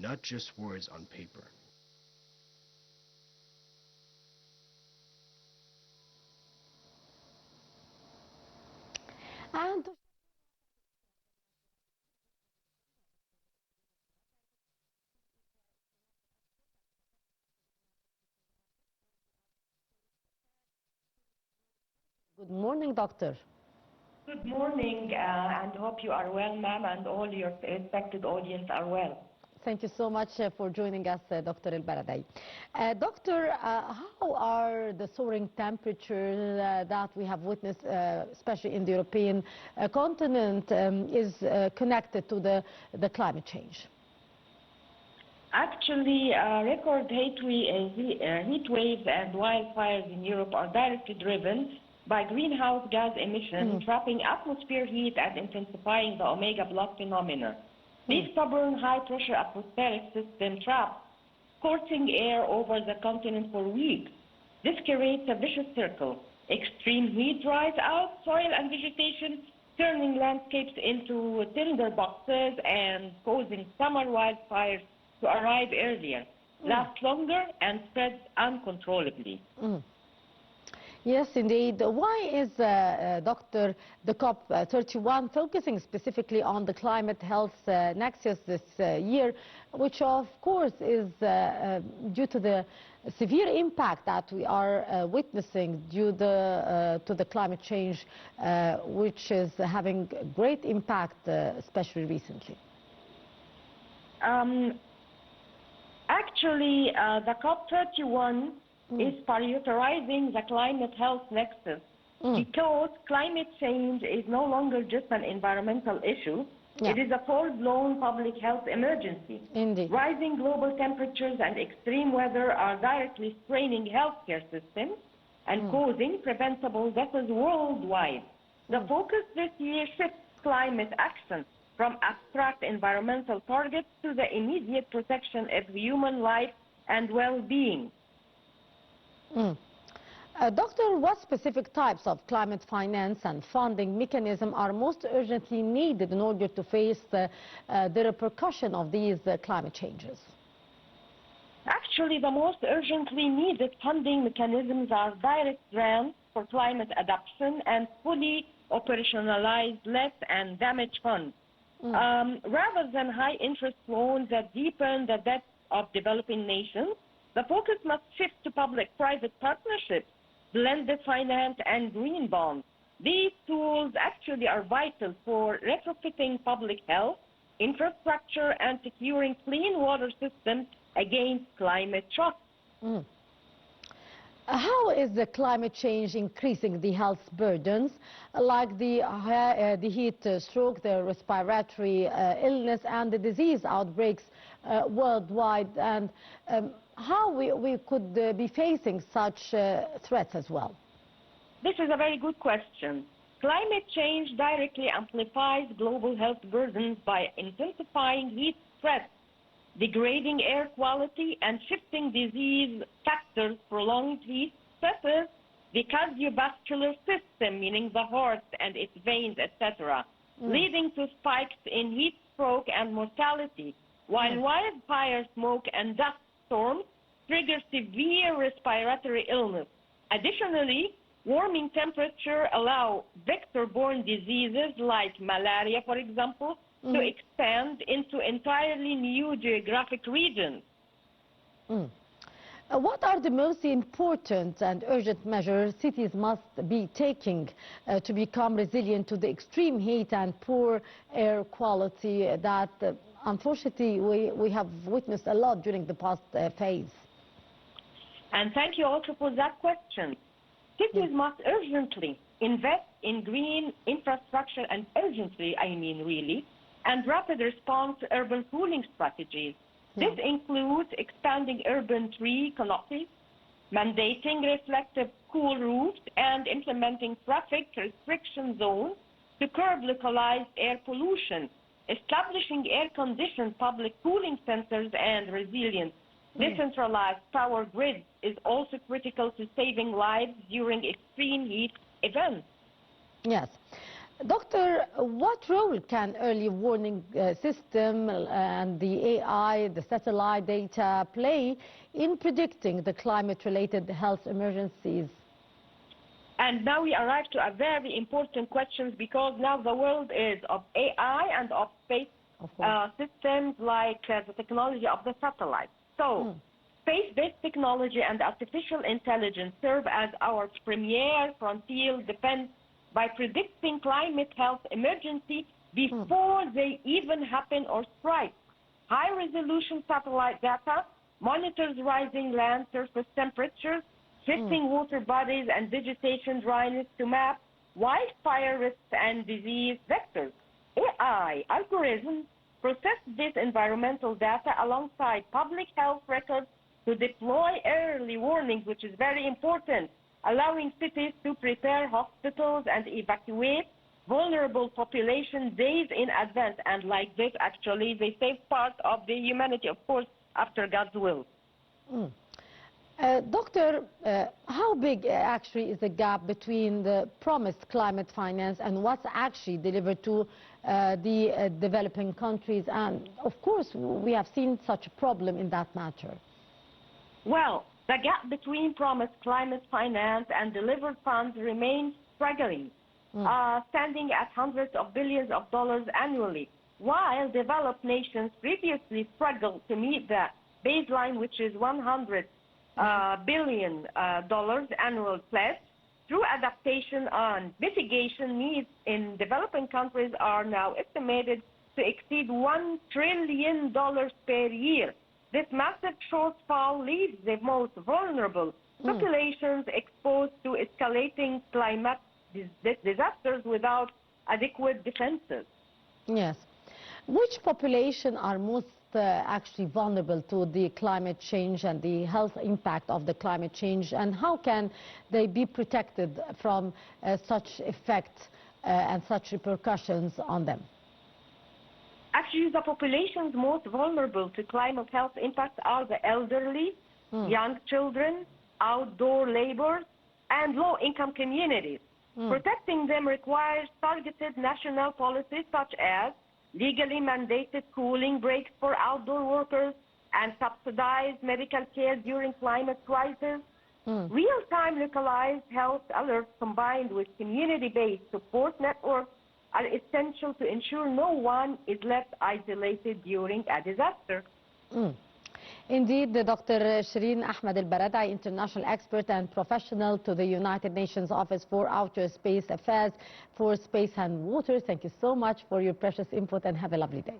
not just words on paper. And good morning, doctor. Good morning, and hope you are well, ma'am, and all your respected audience are well. Thank you so much for joining us, Dr. Bradei. Doctor, how are the soaring temperatures that we have witnessed, especially in the European continent, is connected to the climate change? Actually, record heat waves and wildfires in Europe are directly driven by greenhouse gas emissions, trapping atmosphere heat and intensifying the omega block phenomena. These stubborn high-pressure atmospheric system traps scorching air over the continent for weeks. This creates a vicious circle. Extreme heat dries out soil and vegetation, turning landscapes into tinder boxes and causing summer wildfires to arrive earlier, last longer, and spread uncontrollably. Yes, indeed. Why is, Doctor, the COP31 focusing specifically on the climate health nexus this year, which of course is due to the severe impact that we are witnessing due to the climate change, which is having great impact, especially recently? Actually, the COP31 is prioritizing the climate health nexus because climate change is no longer just an environmental issue. It is a full-blown public health emergency. Indeed. Rising global temperatures and extreme weather are directly straining healthcare systems and causing preventable deaths worldwide. The focus this year shifts climate action from abstract environmental targets to the immediate protection of human life and well-being. Doctor, what specific types of climate finance and funding mechanism are most urgently needed in order to face the repercussion of these climate changes? Actually, the most urgently needed funding mechanisms are direct grants for climate adaptation and fully operationalized less and damage funds. Rather than high-interest loans that deepen the debt of developing nations, the focus must shift to public-private partnerships, blended finance, and green bonds. These tools actually are vital for retrofitting public health, infrastructure, and securing clean water systems against climate shock. How is the climate change increasing the health burdens, like the heat stroke, the respiratory illness, and the disease outbreaks worldwide, and how we could be facing such threats as well? This is a very good question. Climate change directly amplifies global health burdens by intensifying heat stress, degrading air quality, and shifting disease factors. Prolonged heat stresses the cardiovascular system, meaning the heart and its veins, etc., leading to spikes in heat stroke and mortality, while wildfire smoke and dust storms trigger severe respiratory illness. Additionally, warming temperature allow vector-borne diseases like malaria, for example, to expand into entirely new geographic regions. What are the most important and urgent measures cities must be taking to become resilient to the extreme heat and poor air quality that, unfortunately, we have witnessed a lot during the past phase? And thank you also for that question. Cities must urgently invest in green infrastructure, and urgently, I mean really, and rapid response to urban cooling strategies. This includes expanding urban tree canopies, mandating reflective cool roofs, and implementing traffic restriction zones to curb localized air pollution. Establishing air-conditioned public cooling centers and resilient decentralized power grids is also critical to saving lives during extreme heat events. Yes. Doctor, what role can early warning system and the AI, the satellite data play in predicting the climate-related health emergencies? And now we arrive to a very important question, because now the world is of AI and of space systems like the technology of the satellite. So space-based technology and artificial intelligence serve as our premier frontier defense by predicting climate health emergency before they even happen or strike. High-resolution satellite data monitors rising land surface temperatures, shifting water bodies, and vegetation dryness to map wildfire risks and disease vectors. AI algorithms process this environmental data alongside public health records to deploy early warnings, which is very important, allowing cities to prepare hospitals and evacuate vulnerable population days in advance. And like this, actually, they save part of the humanity, of course, after God's will. Doctor, how big actually is the gap between the promised climate finance and what's actually delivered to the developing countries? And of course, we have seen such a problem in that matter. Well, the gap between promised climate finance and delivered funds remains staggering, standing at hundreds of billions of dollars annually, while developed nations previously struggled to meet the baseline, which is $100 billion annual pledge. Through adaptation and mitigation, needs in developing countries are now estimated to exceed $1 trillion per year. This massive shortfall leaves the most vulnerable populations exposed to escalating climate disasters without adequate defenses. Yes. Which population are most actually vulnerable to the climate change and the health impact of the climate change, and how can they be protected from such effects and such repercussions on them? Actually, the populations most vulnerable to climate health impacts are the elderly, young children, outdoor laborers, and low-income communities. Protecting them requires targeted national policies such as legally mandated cooling breaks for outdoor workers and subsidized medical care during climate crisis. Real-time localized health alerts combined with community-based support networks are essential to ensure no one is left isolated during a disaster. Indeed, Dr. Sherin Ahmed Bradei, international expert and professional to the United Nations Office for Outer Space Affairs for Space and Water. Thank you so much for your precious input and have a lovely day.